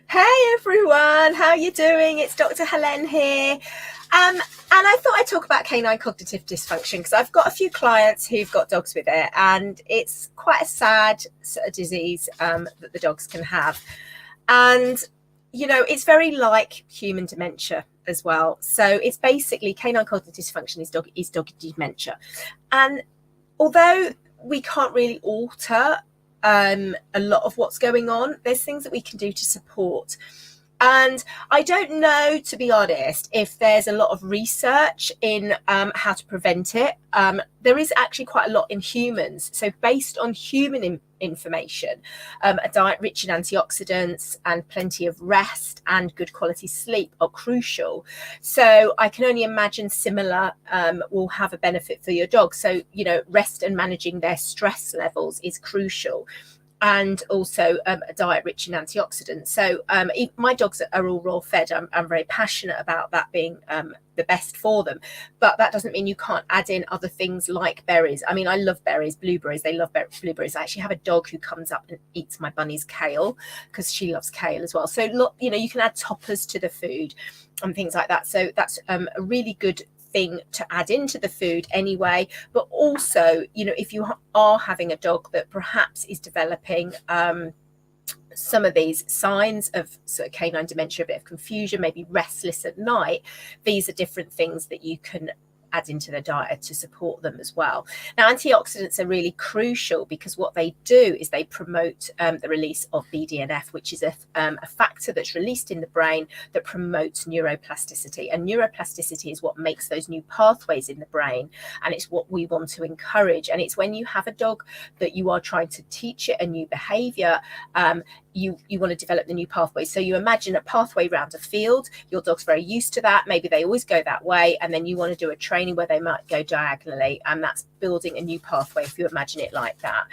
Hey everyone, how are you doing? It's Dr. Helene here. And I thought I'd talk about canine cognitive dysfunction because I've got a few clients who've got dogs with it, and it's quite a sad sort of disease that the dogs can have. And, it's very like human dementia as well. So it's basically canine cognitive dysfunction is dog dementia. And although we can't really alter a lot of what's going on, there's things that we can do to support. And I don't know, to be honest, if there's a lot of research in how to prevent it. There is actually quite a lot in humans. So based on human information, a diet rich in antioxidants and plenty of rest and good quality sleep are crucial. So I can only imagine similar will have a benefit for your dog. So, rest and managing their stress levels is crucial. And also a diet rich in antioxidants. So my dogs are all raw fed. I'm very passionate about that being the best for them, but that doesn't mean you can't add in other things like berries. I mean, I love berries, blueberries. They love blueberries. I actually have a dog who comes up and eats my bunny's kale because she loves kale as well. So look, you can add toppers to the food and things like that. So that's a really good thing to add into the food anyway. But also, if you are having a dog that perhaps is developing some of these signs of sort of canine dementia, a bit of confusion, maybe restless at night, these are different things that you can add into the diet to support them as well. Now, antioxidants are really crucial because what they do is they promote the release of BDNF, which is a factor that's released in the brain that promotes neuroplasticity. And neuroplasticity is what makes those new pathways in the brain, and it's what we want to encourage. And it's when you have a dog that you are trying to teach it a new behavior, you want to develop the new pathway. So you imagine a pathway around a field. Your dog's very used to that. Maybe they always go that way. And then you want to do a training where they might go diagonally. And that's building a new pathway if you imagine it like that.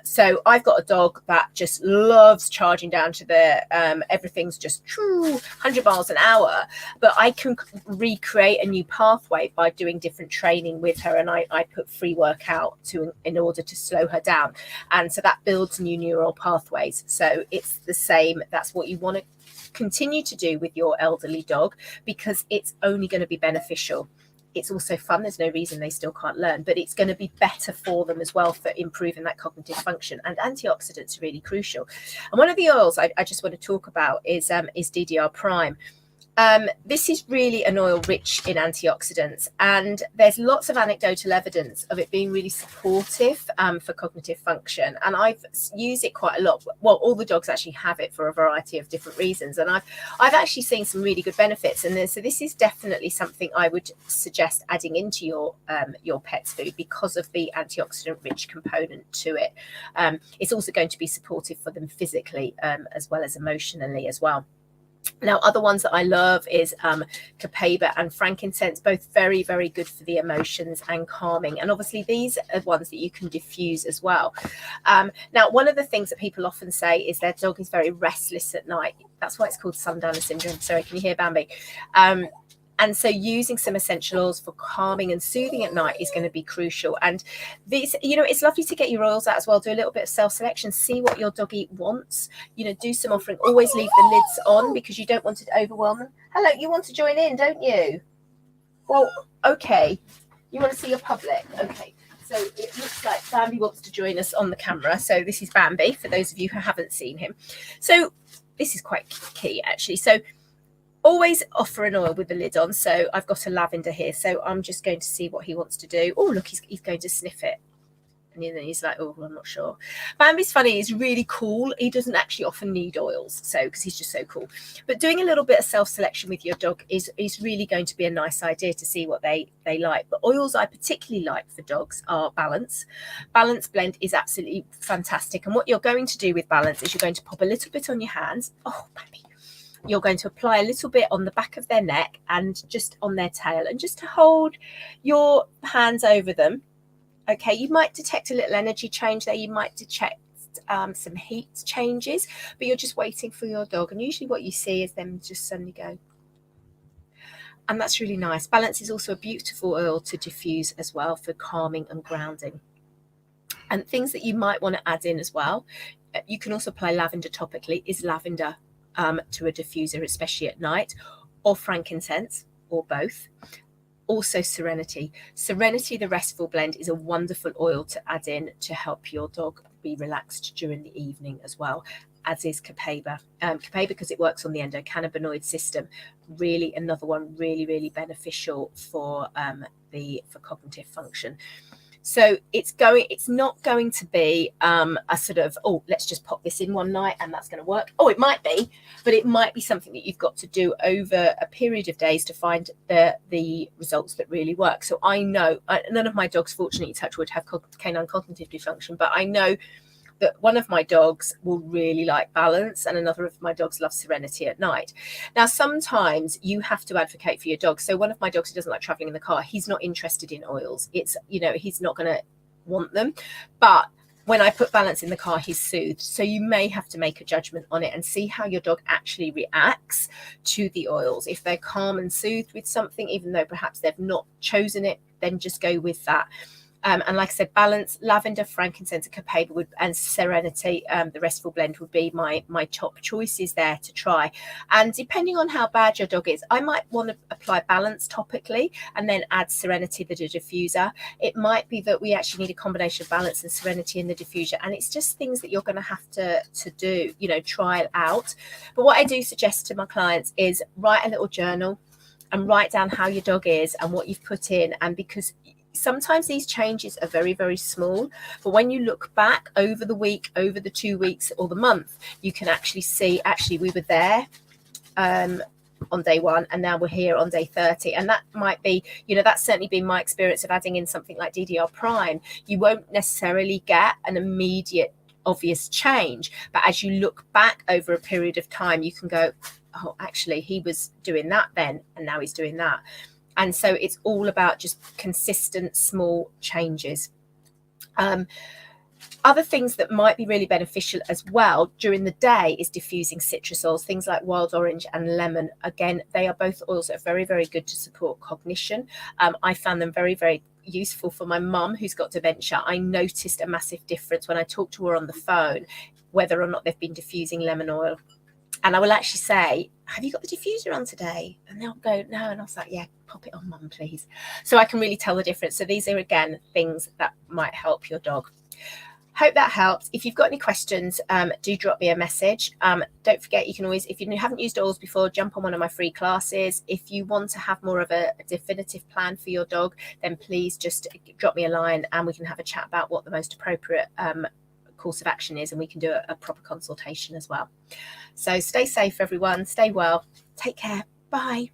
So I've got a dog that just loves charging down to the everything's just 100 miles an hour, but I can recreate a new pathway by doing different training with her, and I put free workout in order to slow her down, and so that builds new neural pathways. So it's the same. That's what you want to continue to do with your elderly dog, because it's only going to be beneficial. It's also fun. There's no reason they still can't learn, but it's going to be better for them as well for improving that cognitive function. And antioxidants are really crucial. And one of the oils I just want to talk about is Ddr Prime. This is really an oil rich in antioxidants, and there's lots of anecdotal evidence of it being really supportive for cognitive function. And I've used it quite a lot. Well, all the dogs actually have it for a variety of different reasons, and I've actually seen some really good benefits. And so this is definitely something I would suggest adding into your pet's food because of the antioxidant rich component to it. It's also going to be supportive for them physically as well as emotionally as well. Now, other ones that I love is copaiba and frankincense, both very, very good for the emotions and calming. And obviously, these are ones that you can diffuse as well. Now, one of the things that people often say is their dog is very restless at night. That's why it's called sundowner syndrome. Sorry, can you hear Bambi? And so using some essential oils for calming and soothing at night is going to be crucial. And these, it's lovely to get your oils out as well. Do a little bit of self-selection. See what your doggy wants. Do some offering. Always leave the lids on because you don't want it to overwhelm them. Hello, you want to join in, don't you? Well, okay. You want to see your public? Okay. So it looks like Bambi wants to join us on the camera. So this is Bambi, for those of you who haven't seen him. So this is quite key, actually. So always offer an oil with the lid on. So I've got a lavender here. So I'm just going to see what he wants to do. Oh, look, he's going to sniff it. And then he's like, oh, I'm not sure. Bambi's funny. He's really cool. He doesn't actually often need oils, so because he's just so cool. But doing a little bit of self-selection with your dog is really going to be a nice idea to see what they like. But oils I particularly like for dogs are Balance. Balance Blend is absolutely fantastic. And what you're going to do with Balance is you're going to pop a little bit on your hands. Oh, Bambi. You're going to apply a little bit on the back of their neck and just on their tail, and just to hold your hands over them. Okay, you might detect a little energy change there. You might detect some heat changes, but you're just waiting for your dog. And usually what you see is them just suddenly go. And that's really nice. Balance is also a beautiful oil to diffuse as well for calming and grounding. And things that you might want to add in as well, you can also apply lavender topically, is lavender to a diffuser, especially at night, or frankincense, or both. Also Serenity. Serenity, the restful blend, is a wonderful oil to add in to help your dog be relaxed during the evening as well, as is Copaiba. Copaiba, because it works on the endocannabinoid system, really another one really beneficial for cognitive function. So it's not going to be a sort of, oh, let's just pop this in one night and that's going to work. Oh, it might be, but it might be something that you've got to do over a period of days to find the results that really work. So I know none of my dogs, fortunately, touch wood, have canine cognitive dysfunction, but I know that one of my dogs will really like Balance and another of my dogs loves Serenity at night. Now, sometimes you have to advocate for your dog. So one of my dogs who doesn't like traveling in the car, he's not interested in oils. It's, he's not going to want them. But when I put Balance in the car, he's soothed. So you may have to make a judgment on it and see how your dog actually reacts to the oils. If they're calm and soothed with something, even though perhaps they've not chosen it, then just go with that. And like I said, Balance, lavender, frankincense, and Copaiba and Serenity, the restful blend would be my top choices there to try. And depending on how bad your dog is, I might want to apply Balance topically and then add Serenity, the diffuser. It might be that we actually need a combination of Balance and Serenity in the diffuser. And it's just things that you're going to have to do, try it out. But what I do suggest to my clients is write a little journal and write down how your dog is and what you've put in. And because sometimes these changes are very small, but when you look back over the week, over the 2 weeks or the month, you can actually see, we were there on day 1 and now we're here on day 30. And that might be, that's certainly been my experience of adding in something like Ddr Prime. You won't necessarily get an immediate obvious change, but as you look back over a period of time, you can go, oh, actually he was doing that then and now he's doing that. And so it's all about just consistent small changes. Other things that might be really beneficial as well during the day is diffusing citrus oils, things like wild orange and lemon. Again, they are both oils that are very good to support cognition. I found them very useful for my mum who's got dementia. I noticed a massive difference when I talked to her on the phone, whether or not they've been diffusing lemon oil. And I will actually say, have you got the diffuser on today? And they'll go, no. And I was like, yeah, pop it on, mum, please. So I can really tell the difference. So these are, again, things that might help your dog. Hope that helps. If you've got any questions, do drop me a message. Don't forget, you can always, if you haven't used oils before, jump on one of my free classes. If you want to have more of a definitive plan for your dog, then please just drop me a line and we can have a chat about what the most appropriate course of action is, and we can do a proper consultation as well. So stay safe, everyone. Stay well. Take care. Bye.